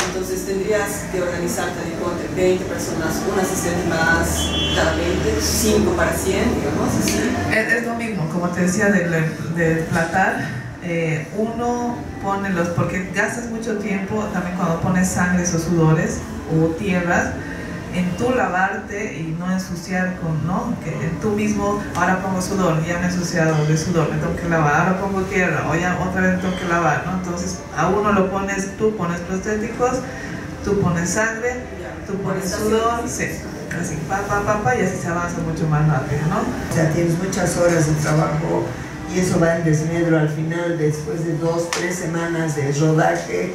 Entonces tendrías que organizarte de 20 personas, un asistente más cada 20, 5 para 100, digamos, así. Es lo mismo, como te decía, de platar, uno pone porque gastas mucho tiempo también cuando pones sangres o sudores o tierras, en tú lavarte y no ensuciar ¿no? Que tú mismo, ahora pongo sudor, ya me he ensuciado de sudor, me tengo que lavar, ahora pongo tierra, o ya otra vez tengo que lavar, ¿no? Entonces a uno lo pones, tú pones prostéticos, tú pones sangre, tú pones sudor, sí, así, y así se avanza mucho más rápido, ¿no? O sea, tienes muchas horas de trabajo y eso va en desmedro al final, después de 2-3 semanas de rodaje,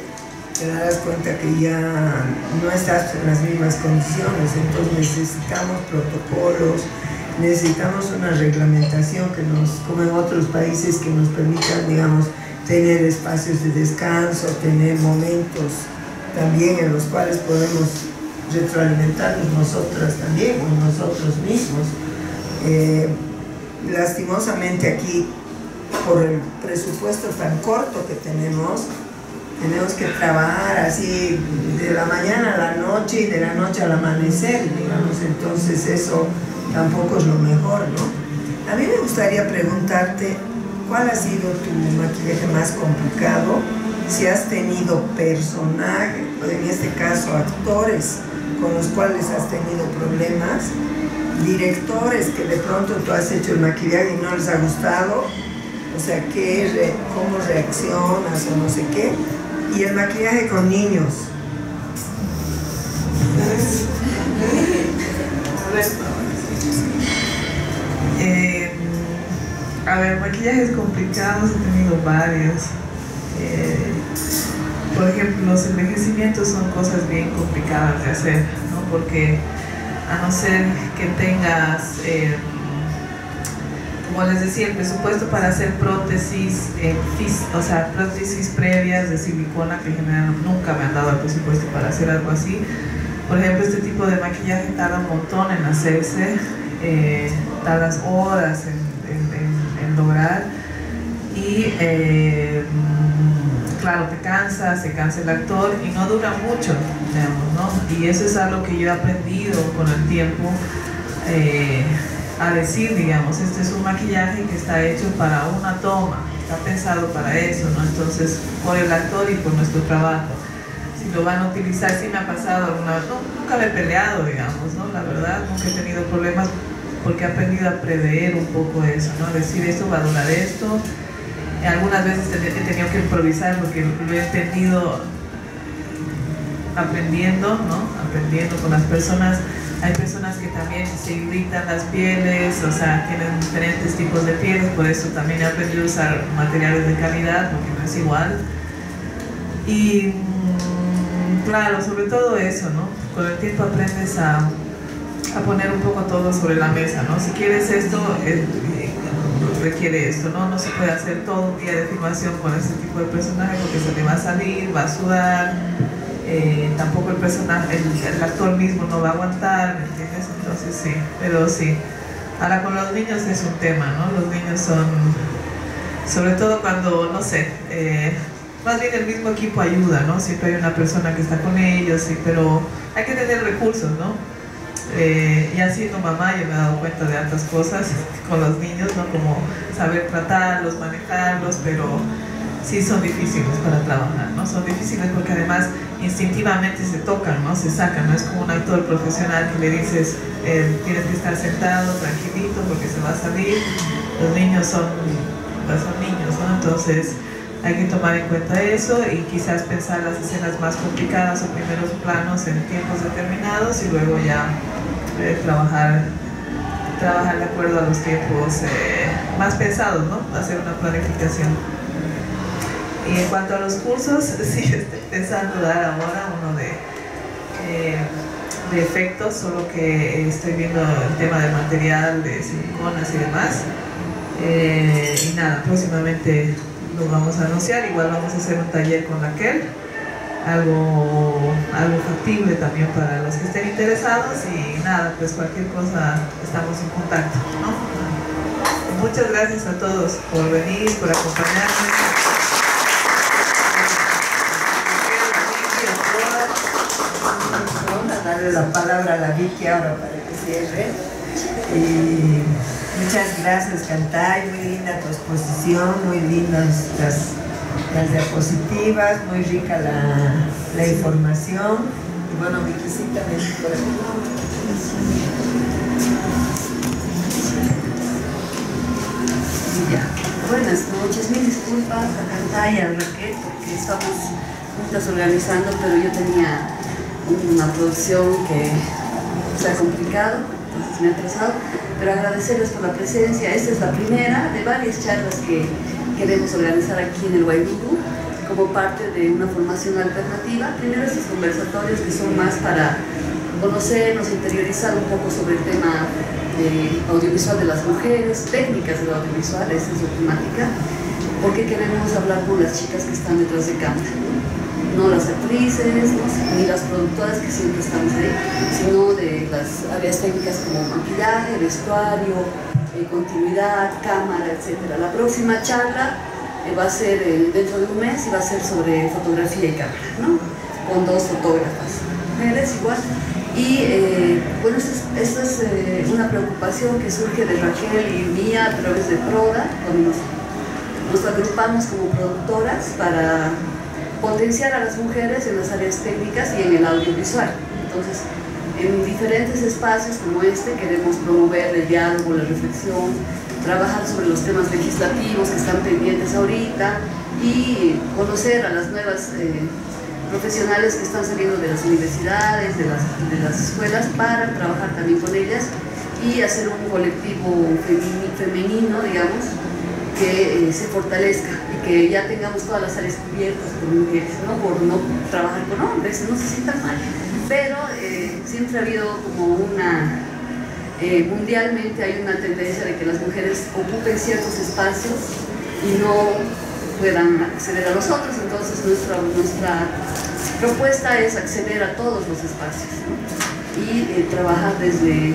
te darás cuenta que ya no estás en las mismas condiciones, entonces necesitamos protocolos, necesitamos una reglamentación que como en otros países, que nos permitan, digamos, tener espacios de descanso, tener momentos también en los cuales podemos retroalimentarnos nosotras también, o nosotros mismos. Lastimosamente aquí, por el presupuesto tan corto que tenemos que trabajar así de la mañana a la noche y de la noche al amanecer, digamos, entonces eso tampoco es lo mejor, ¿no? A mí me gustaría preguntarte, ¿cuál ha sido tu maquillaje más complicado? Si has tenido personajes, o en este caso actores, con los cuales has tenido problemas, directores que de pronto tú has hecho el maquillaje y no les ha gustado, o sea, ¿cómo reaccionas o no sé qué? Y el maquillaje con niños. A ver, maquillajes complicados he tenido varios. Por ejemplo, los envejecimientos son cosas bien complicadas de hacer, ¿no? Porque a no ser que tengas, como les decía, el presupuesto para hacer prótesis, o sea, prótesis previas de silicona, que en general nunca me han dado el presupuesto para hacer algo así. Por ejemplo, este tipo de maquillaje tarda un montón en hacerse, tardas horas en lograr, y claro, se cansa el actor y no dura mucho, digamos, ¿no? Y eso es algo que yo he aprendido con el tiempo, a decir, digamos, este es un maquillaje que está hecho para una toma, está pensado para eso, ¿no? Entonces, por el actor y por nuestro trabajo. Si lo van a utilizar, sí me ha pasado alguna vez, nunca me he peleado, digamos, ¿no? La verdad, nunca he tenido problemas, porque he aprendido a prever un poco eso, ¿no? Decir, esto va a durar esto. Algunas veces he tenido que improvisar porque lo he entendido aprendiendo, ¿no? Aprendiendo con las personas. Hay personas que también se irritan las pieles, o sea, tienen diferentes tipos de pieles, por eso también he aprendido a usar materiales de calidad, porque no es igual. Y claro, sobre todo eso, ¿no? Con el tiempo aprendes a a poner un poco todo sobre la mesa, ¿no? Si quieres esto, requiere esto, ¿no? No se puede hacer todo un día de filmación con ese tipo de personaje porque se te va a salir, va a sudar, tampoco el personaje, el actor mismo no va a aguantar, ¿me entiendes? Entonces sí, pero sí. Ahora con los niños es un tema, ¿no? Los niños son, sobre todo cuando, no sé, más bien el mismo equipo ayuda, ¿no? Siempre hay una persona que está con ellos, sí, pero hay que tener recursos, ¿no? Ya siendo mamá yo me he dado cuenta de tantas cosas con los niños, ¿no? Como saber tratarlos, manejarlos, pero sí son difíciles para trabajar, ¿no? Son difíciles porque además instintivamente se tocan, ¿no? Se sacan, no es como un actor profesional que le dices tienes que estar sentado, tranquilito, porque se va a salir. Los niños son niños, ¿no? Entonces hay que tomar en cuenta eso y quizás pensar las escenas más complicadas o primeros planos en tiempos determinados y luego ya trabajar de acuerdo a los tiempos más pensados, ¿no? Hacer una planificación. Y en cuanto a los cursos, sí estoy pensando dar ahora uno de efectos, solo que estoy viendo el tema del material, de siliconas y demás. Y nada, próximamente lo vamos a anunciar, igual vamos a hacer un taller con Raquel, algo factible también para los que estén interesados y nada, pues cualquier cosa estamos en contacto, ¿no? Muchas gracias a todos por venir, por acompañarme. Vamos a darle la palabra a la Vicky ahora para que cierre. Y muchas gracias, Cantay, muy linda tu exposición, muy lindas las diapositivas, muy rica la información. Y bueno, Vickycita, ven por aquí. Ya. Buenas noches, mil disculpas a Cantay y a Raquel porque estamos juntas organizando, pero yo tenía una producción que se ha complicado, entonces me ha atrasado, pero agradecerles por la presencia. Esta es la primera de varias charlas que queremos organizar aquí en el Guairuru como parte de una formación alternativa. Primero estos conversatorios que son más para conocernos, interiorizar un poco sobre el tema audiovisual de las mujeres, técnicas del audiovisual, esa es su temática, porque queremos hablar con las chicas que están detrás de cámara, no las actrices, ni las productoras que siempre estamos ahí, sino de las áreas técnicas como maquillaje, vestuario, continuidad, cámara, etc. La próxima charla va a ser dentro de un mes y va a ser sobre fotografía y cámara, ¿no? Con dos fotógrafas, mujeres igual. Y bueno, esta es una preocupación que surge de Raquel y mía a través de Proda, cuando nos agrupamos como productoras para potenciar a las mujeres en las áreas técnicas y en el audiovisual. Entonces, en diferentes espacios como este queremos promover el diálogo, la reflexión, trabajar sobre los temas legislativos que están pendientes ahorita y conocer a las nuevas profesionales que están saliendo de las universidades, de las escuelas, para trabajar también con ellas y hacer un colectivo femenino, digamos, que se fortalezca y que ya tengamos todas las áreas cubiertas por mujeres, ¿no? Por no trabajar con hombres, no se sientan mal, pero siempre ha habido como una, mundialmente hay una tendencia de que las mujeres ocupen ciertos espacios y no puedan acceder a los otros. Entonces nuestra propuesta es acceder a todos los espacios, ¿no? Y trabajar desde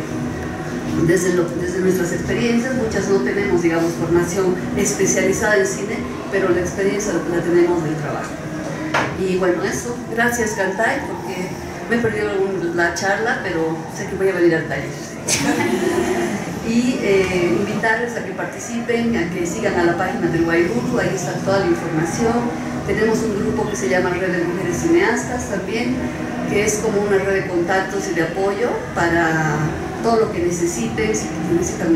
nuestras experiencias. Muchas no tenemos, digamos, formación especializada en cine, pero la experiencia la tenemos del trabajo. Y bueno, eso, gracias Cantay, porque me he perdido la charla, pero sé que voy a venir al taller. Y invitarles a que participen, a que sigan a la página del Guairuru, ahí está toda la información. Tenemos un grupo que se llama Red de Mujeres Cineastas también, que es como una red de contactos y de apoyo para todo lo que necesiten, si necesitan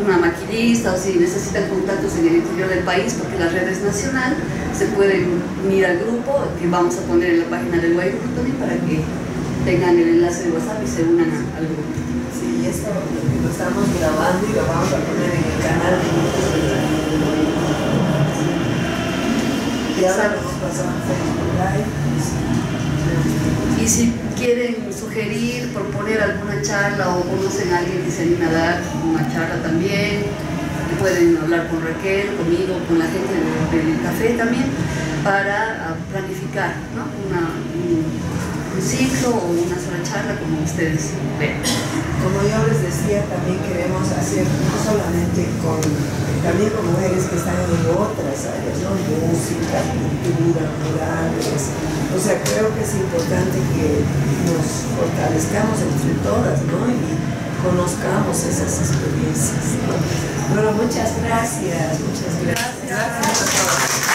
una maquillista o si necesitan contactos en el interior del país, porque la red es nacional, se pueden unir al grupo que vamos a poner en la página del Guairuru también para que tengan el enlace de WhatsApp y se unan al grupo. Sí, esto lo estamos grabando y lo vamos a poner en el canal de YouTube. Y ahora nos pasamos a Facebook Live. Y si quieren sugerir sugerir, proponer alguna charla o conocen a alguien que se anime a dar una charla también, pueden hablar con Raquel, conmigo, con la gente del café también, para planificar, ¿no? un ciclo o una sola charla como ustedes ven. Como yo les decía, también queremos hacer no solamente también con mujeres que están en otras áreas, ¿no? Música, cultura, murales. O sea, creo que es importante que nos fortalezcamos entre todas, ¿no? Y conozcamos esas experiencias, ¿no? Bueno, muchas gracias. Muchas gracias. Gracias a todos.